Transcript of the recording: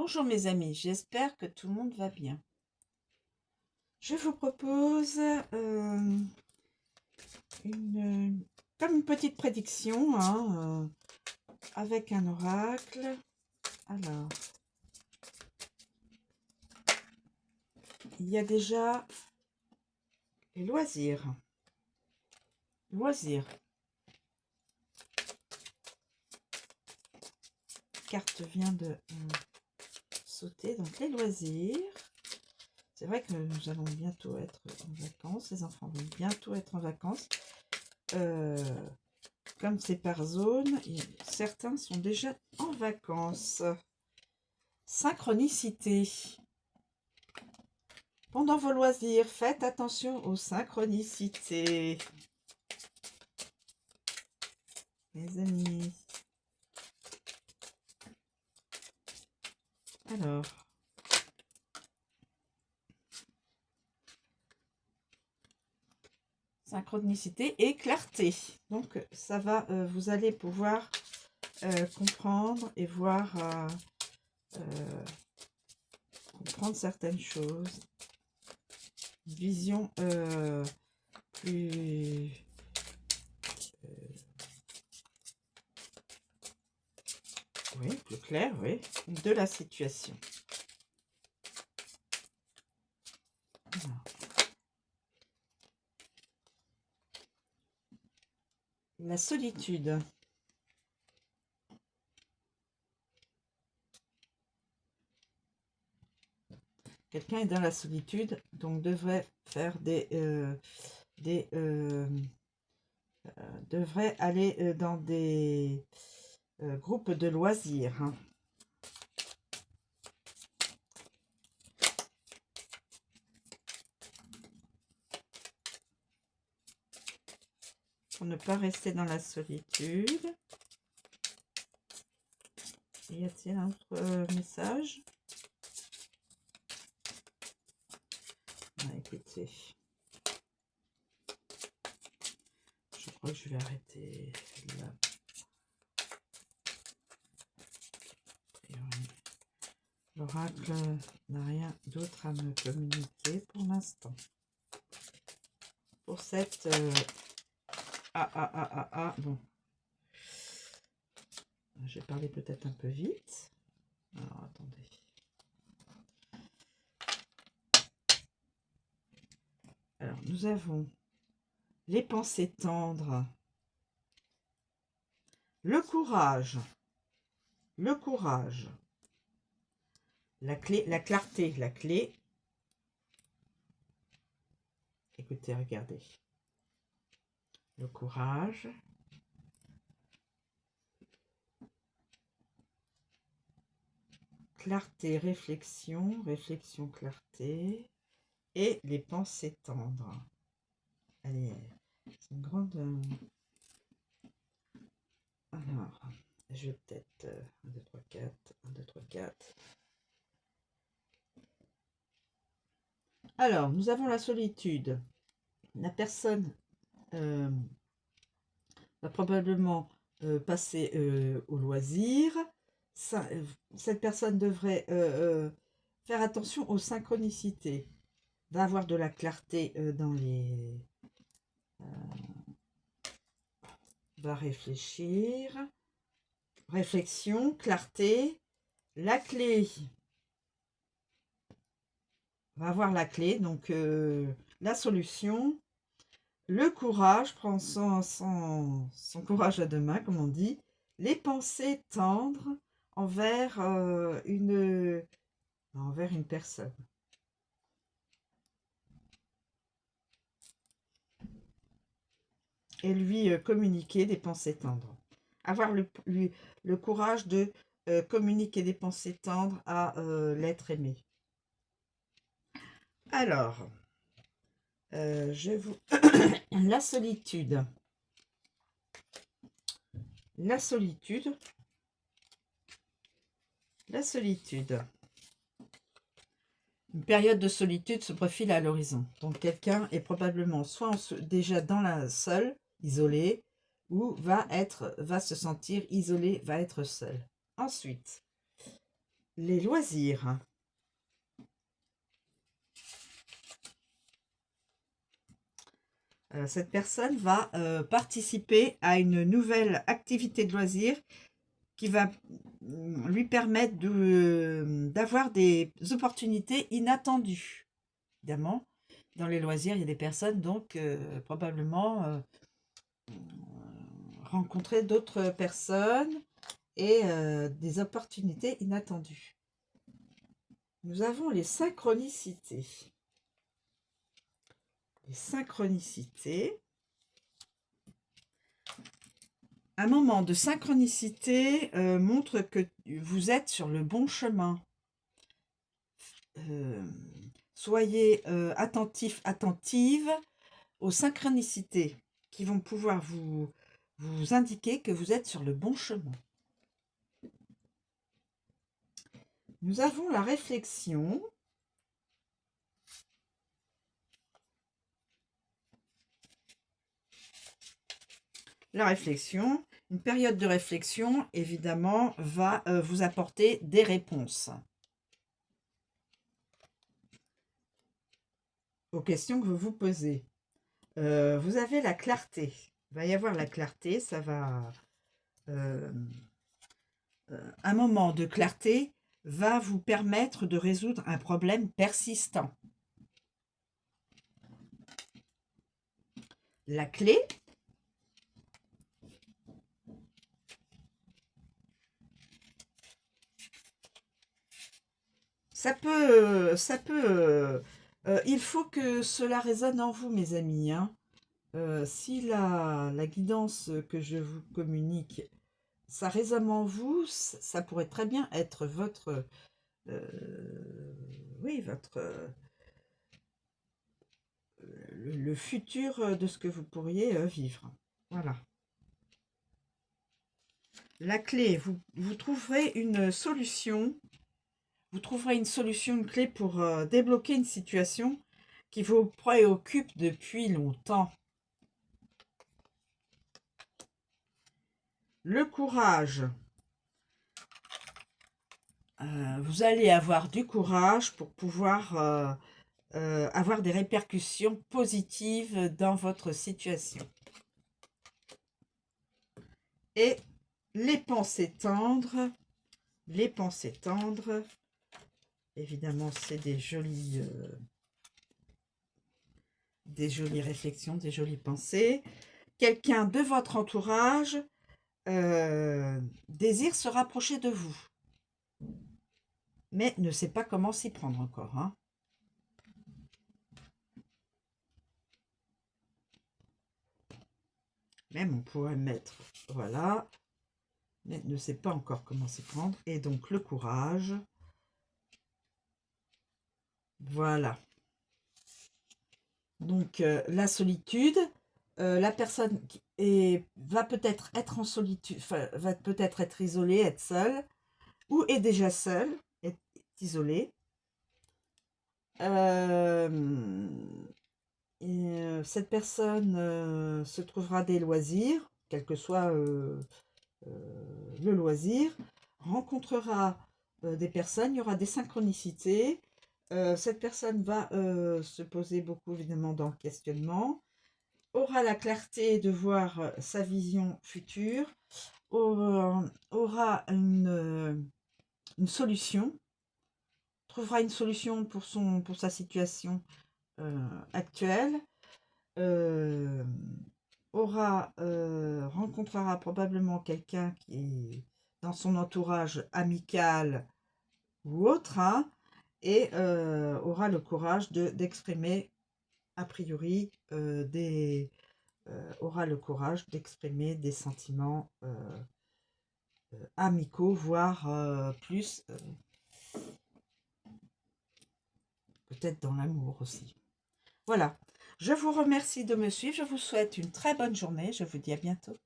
Bonjour mes amis, j'espère que tout le monde va bien. Je vous propose comme une petite prédiction avec un oracle. Alors, il y a déjà les loisirs. Loisirs. La carte vient de sauter, donc les loisirs. C'est vrai que nous allons bientôt être en vacances, les enfants vont bientôt être en vacances. Comme c'est par zone, certains sont déjà en vacances. Synchronicité. Pendant vos loisirs, faites attention aux synchronicités. Les amis. Alors. Synchronicité et clarté. Donc, ça va, vous allez pouvoir comprendre et voir, comprendre certaines choses. Une vision plus... oui, plus claire, oui, de la situation. Alors. La solitude. Quelqu'un est dans la solitude, donc devrait faire devrait aller dans des groupes de loisirs. Hein. Pour ne pas rester dans la solitude. Y a-t-il un autre message? Écoutez, je crois que je vais arrêter là. L'oracle n'a rien d'autre à me communiquer pour l'instant. Pour cette... bon. J'ai parlé peut-être un peu vite. Alors, attendez. Alors, nous avons les pensées tendres, le courage, la clé, la clarté, la clé. Écoutez, regardez. Le courage. Clarté, réflexion, réflexion, clarté. Et les pensées tendres. Allez, c'est une grande... Alors, je vais peut-être... 1, 2, 3, 4. 1, 2, 3, 4. Alors, nous avons la solitude. La personne va probablement passer au loisir. Cette personne devrait faire attention aux synchronicités. Va avoir de la clarté dans les... va réfléchir. Réflexion, clarté. La clé. Va avoir la clé, donc la solution. Le courage, prend son courage à deux mains, comme on dit. Les pensées tendres envers une personne. Et lui communiquer des pensées tendres. Avoir le courage de communiquer des pensées tendres à l'être aimé. Alors, je vous... la solitude. La solitude. La solitude. Une période de solitude se profile à l'horizon. Donc, quelqu'un est probablement soit déjà dans la seule, isolé, ou va se sentir isolé, va être seul. Ensuite, les loisirs. Cette personne va participer à une nouvelle activité de loisir qui va lui permettre d'avoir des opportunités inattendues. Évidemment, dans les loisirs, il y a des personnes, donc probablement rencontrer d'autres personnes et des opportunités inattendues. Nous avons les synchronicités. Les synchronicités. Un moment de synchronicité montre que vous êtes sur le bon chemin. Soyez attentif, attentive aux synchronicités qui vont pouvoir vous indiquer que vous êtes sur le bon chemin. Nous avons la réflexion. La réflexion, une période de réflexion, évidemment, va vous apporter des réponses aux questions que vous vous posez. Vous avez la clarté. Il va y avoir la clarté, ça va... un moment de clarté va vous permettre de résoudre un problème persistant. La clé, il faut que cela résonne en vous, mes amis, hein. Si la guidance que je vous communique, ça résonne en vous, ça pourrait très bien être votre, oui, votre, le futur de ce que vous pourriez vivre. Voilà. La clé, vous trouverez une solution. Vous trouverez une solution, une clé pour débloquer une situation qui vous préoccupe depuis longtemps. Le courage. Vous allez avoir du courage pour pouvoir avoir des répercussions positives dans votre situation. Et les pensées tendres. Les pensées tendres. Évidemment, c'est des jolies réflexions, des jolies pensées. Quelqu'un de votre entourage désire se rapprocher de vous, mais ne sait pas comment s'y prendre encore, hein. Même on pourrait mettre, voilà, mais ne sait pas encore comment s'y prendre. Et donc le courage, voilà. Donc la solitude, la personne va peut-être être en solitude, va peut-être être isolée, être seule, ou est déjà seule, est isolée. Cette personne se trouvera des loisirs, quel que soit le loisir, rencontrera des personnes, il y aura des synchronicités. Cette personne va se poser beaucoup évidemment dans le questionnement, aura la clarté de voir sa vision future, aura une solution, trouvera une solution pour sa situation actuelle, rencontrera probablement quelqu'un qui est dans son entourage amical ou autre, hein, et aura le courage d'exprimer a priori aura le courage d'exprimer des sentiments amicaux, voire plus peut-être dans l'amour aussi. Voilà, je vous remercie de me suivre, je vous souhaite une très bonne journée, je vous dis à bientôt.